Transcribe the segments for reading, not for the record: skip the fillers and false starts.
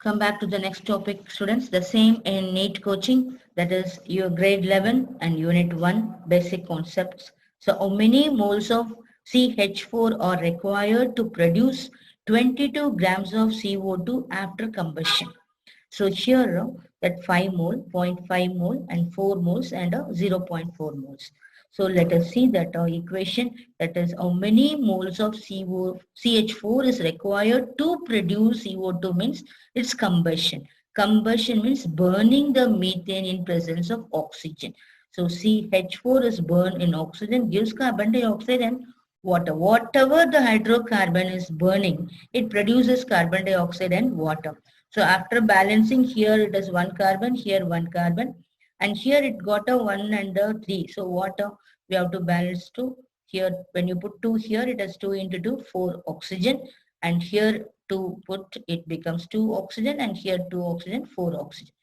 Come back to the next topic, students. The same in NEET coaching, that is your grade 11 and unit 1 basic concepts. So how many moles of CH4 are required to produce 22 grams of CO2 after combustion? So here that 5 mole, 0.5 mole and 4 moles and 0.4 moles. So let us see that equation, that is how many moles of CH4 is required to produce CO2 means it's combustion. Combustion means burning the methane in presence of oxygen. So CH4 is burned in oxygen, gives carbon dioxide and water. Whatever the hydrocarbon is burning, it produces carbon dioxide and water. So after balancing, here it is 1 carbon, here 1 carbon, and here it got a 1 and a 3. So what we have to balance 2. Here, when you put 2 here, it is 2 into 2, 4 oxygen, and here 2 put, it becomes 2 oxygen, and here 2 oxygen, 4 oxygen.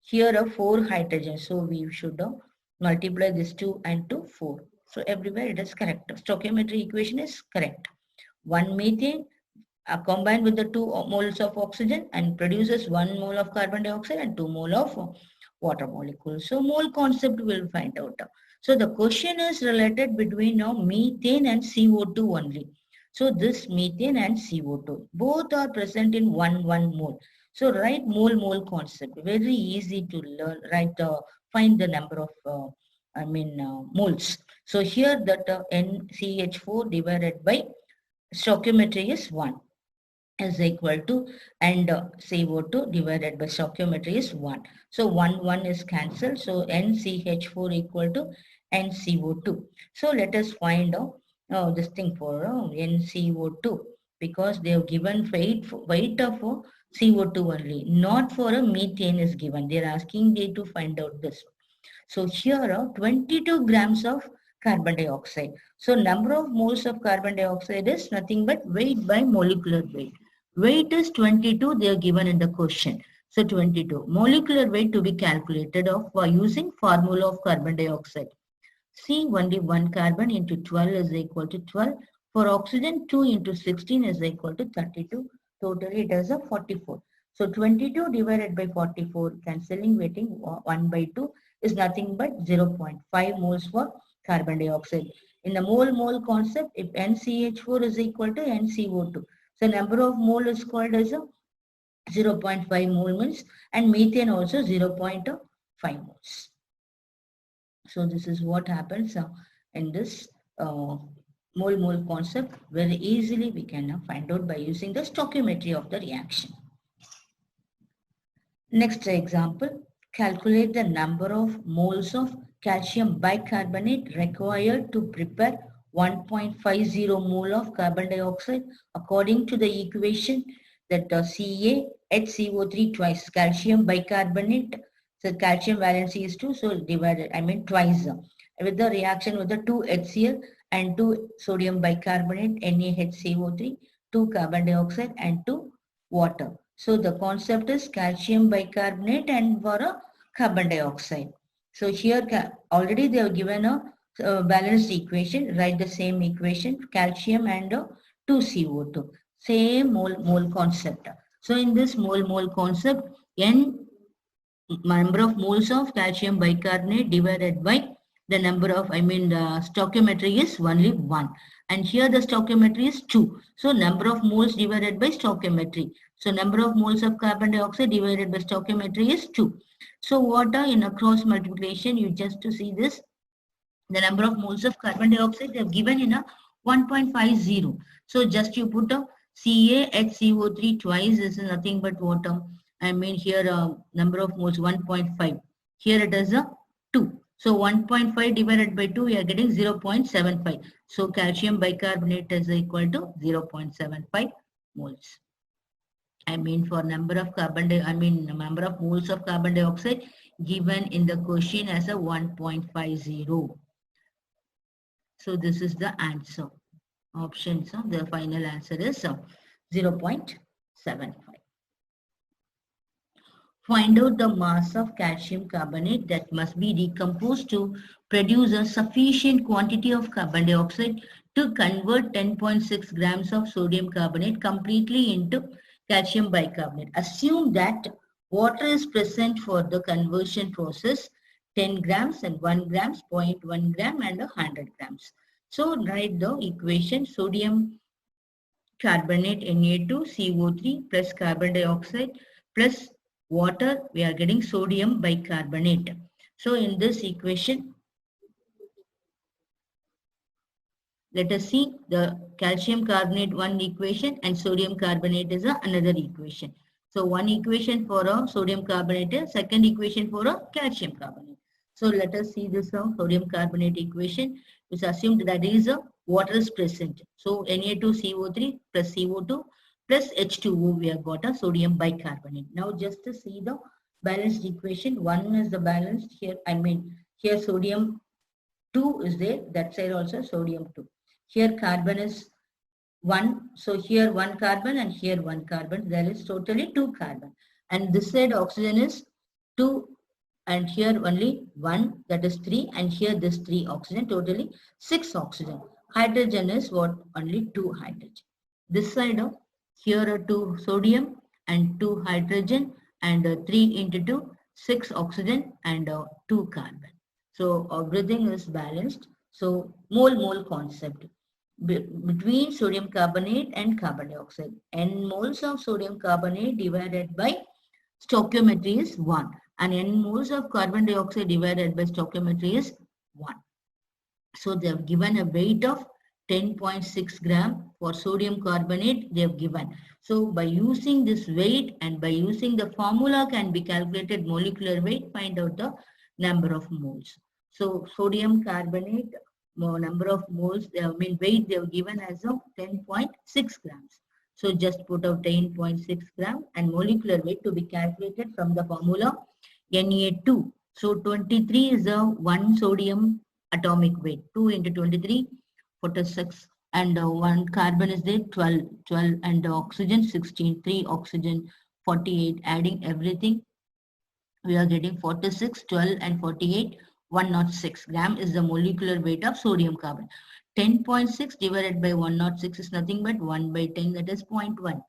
Here are 4 hydrogen. So we should multiply this 2 and 2, 4. So everywhere it is correct. Stoichiometry equation is correct. 1 methane combined with the 2 moles of oxygen and produces 1 mole of carbon dioxide and 2 mole of water molecules. So mole concept we will find out. So the question is related between methane and CO2 only. So this methane and CO2 both are present in 1 mole. So write mole concept, very easy to learn. Write find the number of moles. So here that NCH4 divided by stoichiometry is 1 is equal to, and CO2 divided by stoichiometry is 1. So 1 is cancelled. So NCH4 equal to NCO2. So let us find out this thing for NCO2, because they have given weight of CO2 only, not for a methane is given. They are asking me to find out this. So here are 22 grams of carbon dioxide. So number of moles of carbon dioxide is nothing but weight by molecular weight. Weight is 22, they are given in the question. So 22. Molecular weight to be calculated of by using formula of carbon dioxide. See, only 1 carbon into 12 is equal to 12. For oxygen, 2 into 16 is equal to 32. Totally it is a 44. So 22 divided by 44, cancelling weighting 1 by 2 is nothing but 0.5 moles for carbon dioxide. In the mole concept, if NCH4 is equal to NCO2, so number of mole is called as a 0.5 mole means, and methane also 0.5 moles. So this is what happens in this mole concept. Very easily we can find out by using the stoichiometry of the reaction. Next example, calculate the number of moles of calcium bicarbonate required to prepare 1.50 mole of carbon dioxide according to the equation that CaHCO3 twice calcium bicarbonate. So calcium valency is 2, so divided, twice with the reaction with the 2 HCl and 2 sodium bicarbonate, NaHCO3, 2 carbon dioxide and 2 water. So the concept is calcium bicarbonate and for a carbon dioxide. So here already they have given a balanced equation. Write the same equation, calcium and 2 CO2. Same mole concept. So in this mole concept, N number of moles of calcium bicarbonate divided by the number of, the stoichiometry is only 1. And here the stoichiometry is 2. So number of moles divided by stoichiometry. So number of moles of carbon dioxide divided by stoichiometry is 2. So what are in a cross multiplication, you just to see this, the number of moles of carbon dioxide they have given in a 1.50. So just you put a CaHCO3 twice is nothing but water. Here number of moles 1.5. Here it is a 2. So 1.5 divided by 2, we are getting 0.75. So calcium bicarbonate is equal to 0.75 moles. For number of number of moles of carbon dioxide given in the question as a 1.50. So this is the answer. Options, the final answer is 0.75. Find out the mass of calcium carbonate that must be decomposed to produce a sufficient quantity of carbon dioxide to convert 10.6 grams of sodium carbonate completely into calcium bicarbonate. Assume that water is present for the conversion process, 10 grams and 1 grams, 0.1 gram and 100 grams. So write the equation: sodium carbonate Na2CO3 plus carbon dioxide plus water, we are getting sodium bicarbonate. So in this equation, let us see the calcium carbonate one equation and sodium carbonate is another equation. So one equation for a sodium carbonate, second equation for a calcium carbonate. So let us see this sodium carbonate equation. It's assumed that is a water is present. So Na2CO3 plus CO2 plus H2O, we have got a sodium bicarbonate. Now just to see the balanced equation, one is the balanced here, here sodium 2 is there, that side also sodium 2. Here carbon is 1, so here 1 carbon and here 1 carbon, there is totally 2 carbon. And this side oxygen is 2 and here only 1, that is 3, and here this 3 oxygen, totally 6 oxygen. Hydrogen is what? Only 2 hydrogen. This side here are 2 sodium and 2 hydrogen and 3 into 2, 6 oxygen and 2 carbon. So everything is balanced. So mole concept between sodium carbonate and carbon dioxide. N moles of sodium carbonate divided by stoichiometry is 1 and N moles of carbon dioxide divided by stoichiometry is 1. So they have given a weight of 10.6 gram for sodium carbonate they have given. So by using this weight and by using the formula can be calculated molecular weight, find out the number of moles. So sodium carbonate number of moles, weight they have given as of 10.6 grams. So just put out 10.6 gram and molecular weight to be calculated from the formula Na2. So 23 is a 1 sodium atomic weight. 2 into 23, 46 and 1 carbon is there, 12 and oxygen 16, 3 oxygen 48, adding everything we are getting 46, 12 and 48, 106 gram is the molecular weight of sodium carbonate. 10.6 divided by 106 is nothing but 1 by 10, that is 0.1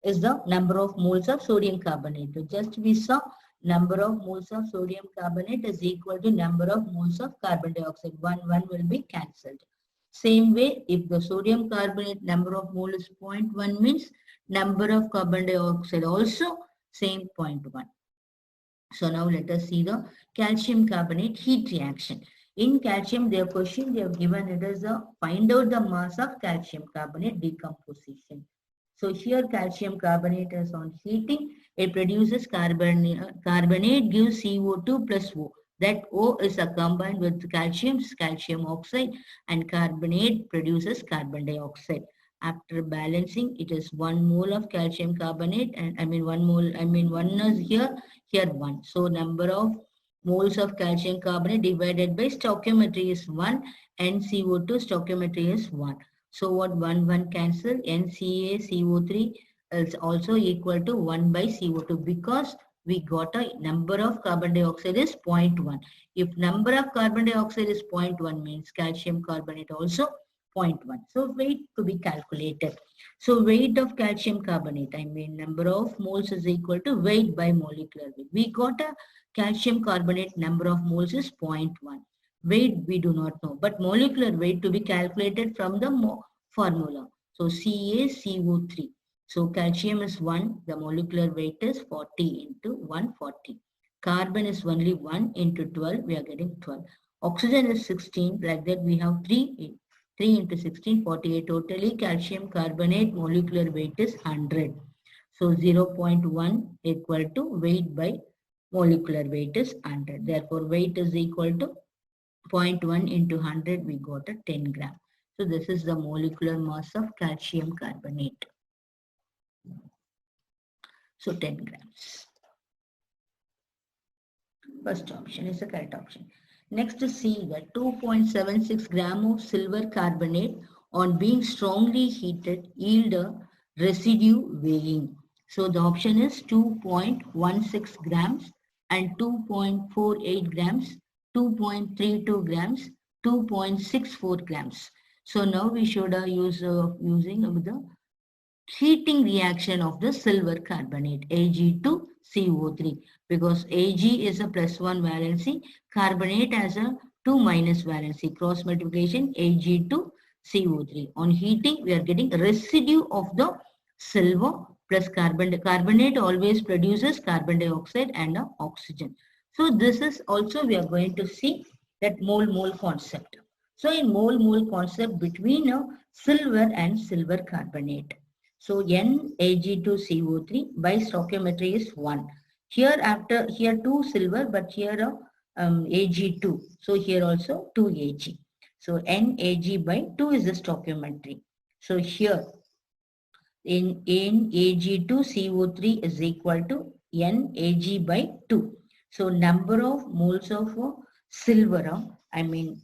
is the number of moles of sodium carbonate. So just we saw number of moles of sodium carbonate is equal to number of moles of carbon dioxide. 1 will be cancelled. Same way, if the sodium carbonate number of mole is 0.1 means number of carbon dioxide also same 0.1. So now let us see the calcium carbonate heat reaction. In calcium, their question they have given it as a find out the mass of calcium carbonate decomposition. So here calcium carbonate is on heating. It produces carbonate gives CO2 plus O. That O is combined with calcium oxide, and carbonate produces carbon dioxide. After balancing, it is 1 mole of calcium carbonate and 1 mole, 1 is here 1. So number of moles of calcium carbonate divided by stoichiometry is 1 and CO2 stoichiometry is 1. So what 1 cancel, NCaCO3 is also equal to 1 by CO2 because we got a number of carbon dioxide is 0.1. If number of carbon dioxide is 0.1 means calcium carbonate also 0.1. So weight to be calculated. So weight of calcium carbonate, number of moles is equal to weight by molecular weight. We got a calcium carbonate number of moles is 0.1. Weight we do not know, but molecular weight to be calculated from the formula. So CaCO3. So calcium is 1, the molecular weight is 40 into 140. Carbon is only 1 into 12, we are getting 12. Oxygen is 16, like that we have 3 into 16, 48. Totally calcium carbonate molecular weight is 100. So 0.1 equal to weight by molecular weight is 100. Therefore, weight is equal to 0.1 into 100, we got a 10 gram. So this is the molecular mass of calcium carbonate. So 10 grams. First option is the correct option. Next to see that 2.76 gram of silver carbonate on being strongly heated yield a residue weighing. So the option is 2.16 grams and 2.48 grams, 2.32 grams, 2.64 grams. So now we should use using the heating reaction of the silver carbonate Ag to CO3, because Ag is a +1 valency, carbonate has a 2 minus valency, cross multiplication Ag to CO3. On heating, we are getting residue of the silver plus carbon. Carbonate always produces carbon dioxide and oxygen. So this is also we are going to see that mole-mole concept. So in mole-mole concept between silver and silver carbonate. So Nag2CO3 by stoichiometry is 1. Here 2 silver, but here Ag2. So here also 2 Ag. So Nag by 2 is the stoichiometry. So here in Nag2CO3 is equal to Nag by 2. So number of moles of silver, I mean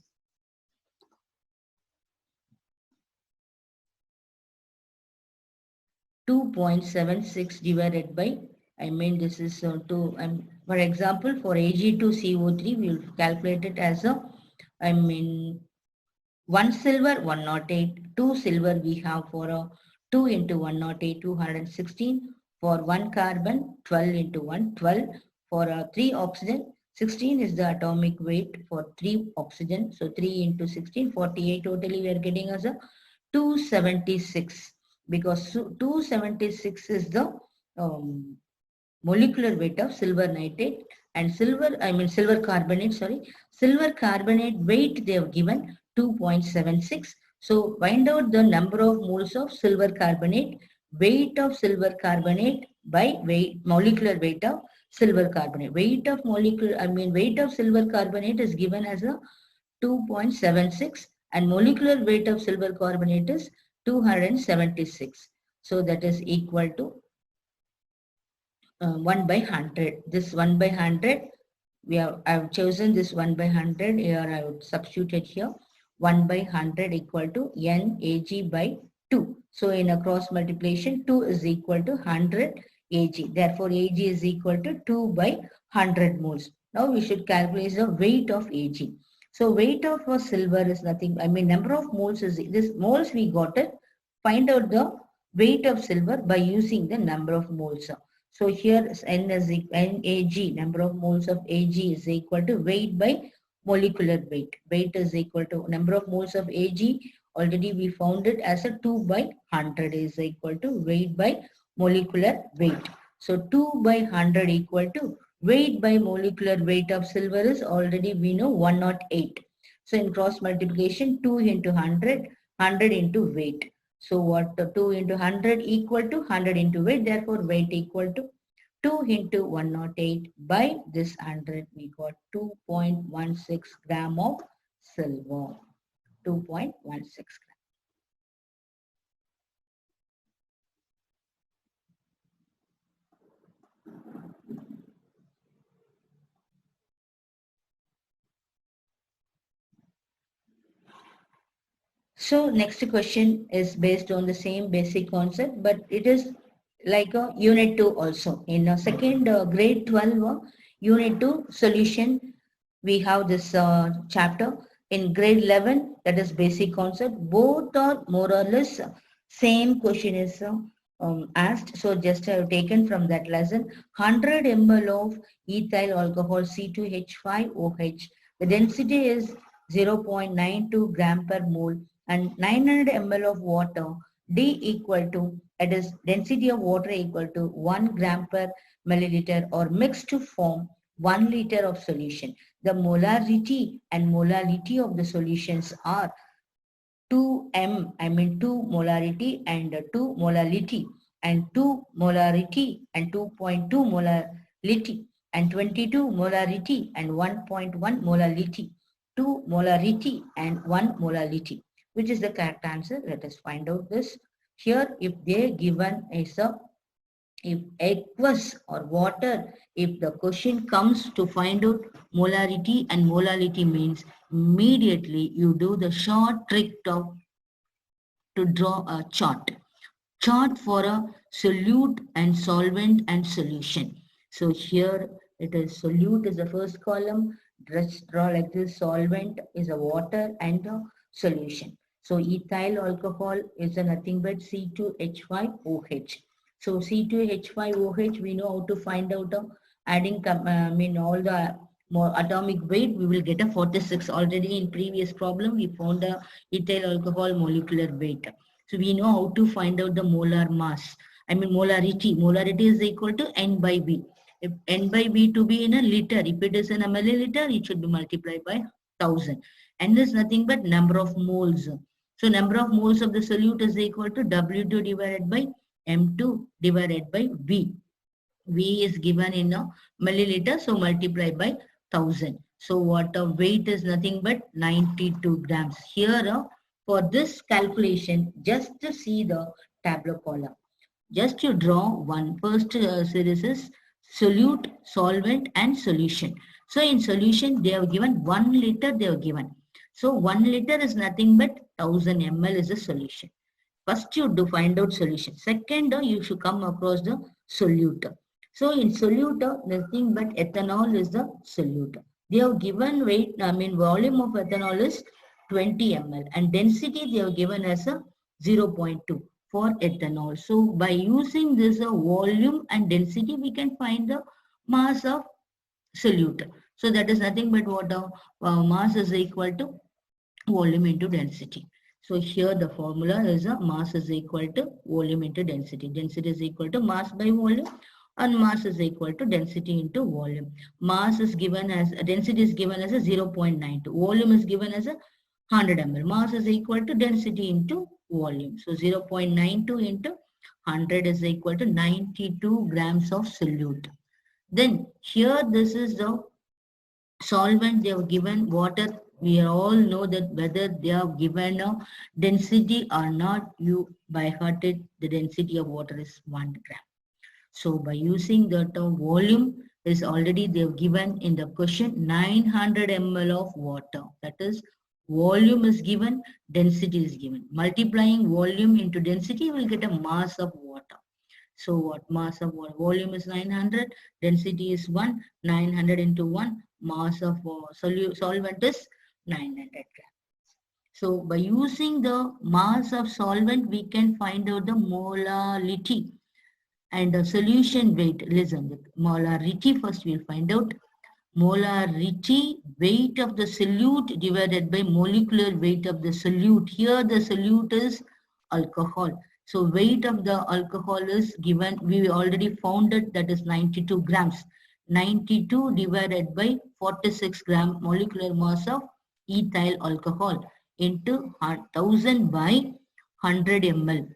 2.76 divided by, I mean this is for example, for Ag2CO3, we will calculate it as a, I mean 1 silver 108, 2 silver we have for a 2 into 108, 216, for 1 carbon 12 into 1, 12, for 3 oxygen 16 is the atomic weight for 3 oxygen, so 3 into 16, 48, totally we are getting as a 276, because 276 is the molecular weight of silver nitrate, and silver carbonate, silver carbonate weight they have given 2.76. So find out the number of moles of silver carbonate, weight of silver carbonate by molecular weight of silver carbonate. Weight of silver carbonate is given as a 2.76, and molecular weight of silver carbonate is 276. So that is equal to 1 by 100. This 1 by 100, I've chosen this 1 by 100 here. I would substitute it here. 1 by 100 equal to Nag by 2. So in a cross multiplication, 2 is equal to 100 Ag. Therefore, Ag is equal to 2 by 100 moles. Now we should calculate the weight of Ag. So weight of silver is nothing. I mean number of moles is this moles we got it. Find out the weight of silver by using the number of moles. So here is Nag, number of moles of Ag is equal to weight by molecular weight. Weight is equal to number of moles of Ag. Already we found it as a 2 by 100 is equal to weight by molecular weight. So 2 by 100 equal to weight by molecular weight of silver is already we know 108. So in cross multiplication 2 into 100, 100 into weight. So what 2 into 100 equal to 100 into weight, therefore weight equal to 2 into 108 by this 100, we got 2.16 gram of silver. 2.16 gram. So next question is based on the same basic concept, but it is like a unit 2 also. In a second grade 12 unit 2 solution, we have this chapter. In grade 11, that is basic concept. Both are more or less same question is asked. So just I have taken from that lesson 100 ml of ethyl alcohol C2H5OH. The density is 0.92 gram per mole, and 900 ml of water, D equal to, that is density of water equal to 1 gram per milliliter, or mixed to form 1 liter of solution. The molarity and molality of the solutions are 2m, I mean 2 molarity and 2 molality, and 2 molarity and 2.2 molality, and 22 molarity and 1.1 molality, 2 molarity and 1 molality. Which is the correct answer? Let us find out this. Here, if they given is a, if aqueous or water, if the question comes to find out molarity and molality means, immediately you do the short trick of to draw a chart for a solute and solvent and solution. So here it is solute is the first column, just draw like this, solvent is a water and a solution. So ethyl alcohol is nothing but C2H5OH. So C2H5OH, we know how to find out adding, all the more atomic weight, we will get a 46. Already in previous problem, we found the ethyl alcohol molecular weight. So we know how to find out the molar mass. Molarity. Molarity is equal to N by V. If N by V to be in a liter, if it is in a milliliter, it should be multiplied by 1000. N is nothing but number of moles. So number of moles of the solute is equal to W2 divided by M2 divided by V. V is given in a milliliter, so multiply by 1000. So water weight is nothing but 92 grams. Here, for this calculation, just to see the tableau column, just you draw one. First series is solute, solvent, and solution. So in solution, they have given 1 liter, they have given. So 1 liter is nothing but 1000 ml is a solution. First you do find out solution. Second, you should come across the solute. So in solute, nothing but ethanol is the solute. They have given weight, volume of ethanol is 20 ml and density they have given as a 0.2 for ethanol. So by using this volume and density, we can find the mass of solute. So that is nothing but what mass is equal to volume into density. So here the formula is a mass is equal to volume into density. Density is equal to mass by volume and mass is equal to density into volume. Mass is given as, density is given as a 0.92. Volume is given as a 100 ml. Mass is equal to density into volume. So 0.92 into 100 is equal to 92 grams of solute. Then here this is the solvent they have given water. We all know that whether they have given a density or not, you by heart it, the density of water is 1 gram. So by using the term volume is already they have given in the question 900 ml of water. That is volume is given, density is given. Multiplying volume into density, you will get a mass of water. So what mass of water? Volume is 900, density is 1, 900 into 1, mass of solvent is 900 grams. So by using the mass of solvent, we can find out the molarity and the solution weight. Listen, the molarity first we'll find out. Molarity, weight of the solute divided by molecular weight of the solute. Here the solute is alcohol. So weight of the alcohol is given, we already found it, that is 92 grams. 92 divided by 46 gram molecular mass of ethyl alcohol into 1000 by 100 ml,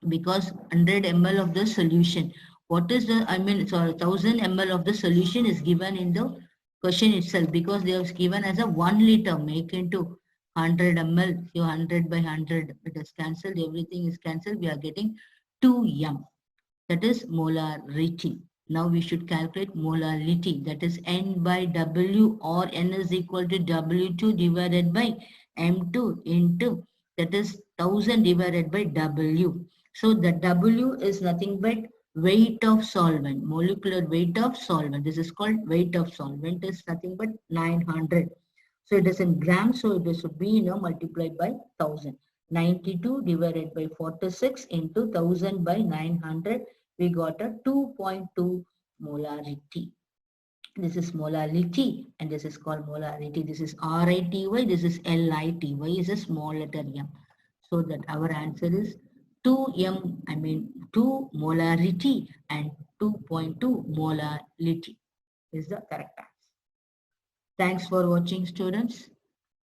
because 100 ml of the solution. What is the, 1000 ml of the solution is given in the question itself, because they have given as a 1 liter, make into 100 ml, so 100 by 100, it is cancelled, everything is cancelled, we are getting 2 m. That is molarity. Now we should calculate molarity, that is N by W, or N is equal to W2 divided by M2 into, that is 1000 divided by W. So the W is nothing but weight of solvent, molecular weight of solvent. This is called weight of solvent, is nothing but 900. So it is in grams, so it should be multiplied by 1000. 92 divided by 46 into 1000 by 900, we got a 2.2 molarity. This is molarity and this is called molarity. This is RITY, this is LITY, is a small letter m. So that our answer is 2 molarity and 2.2 molarity is the correct answer. Thanks for watching, students.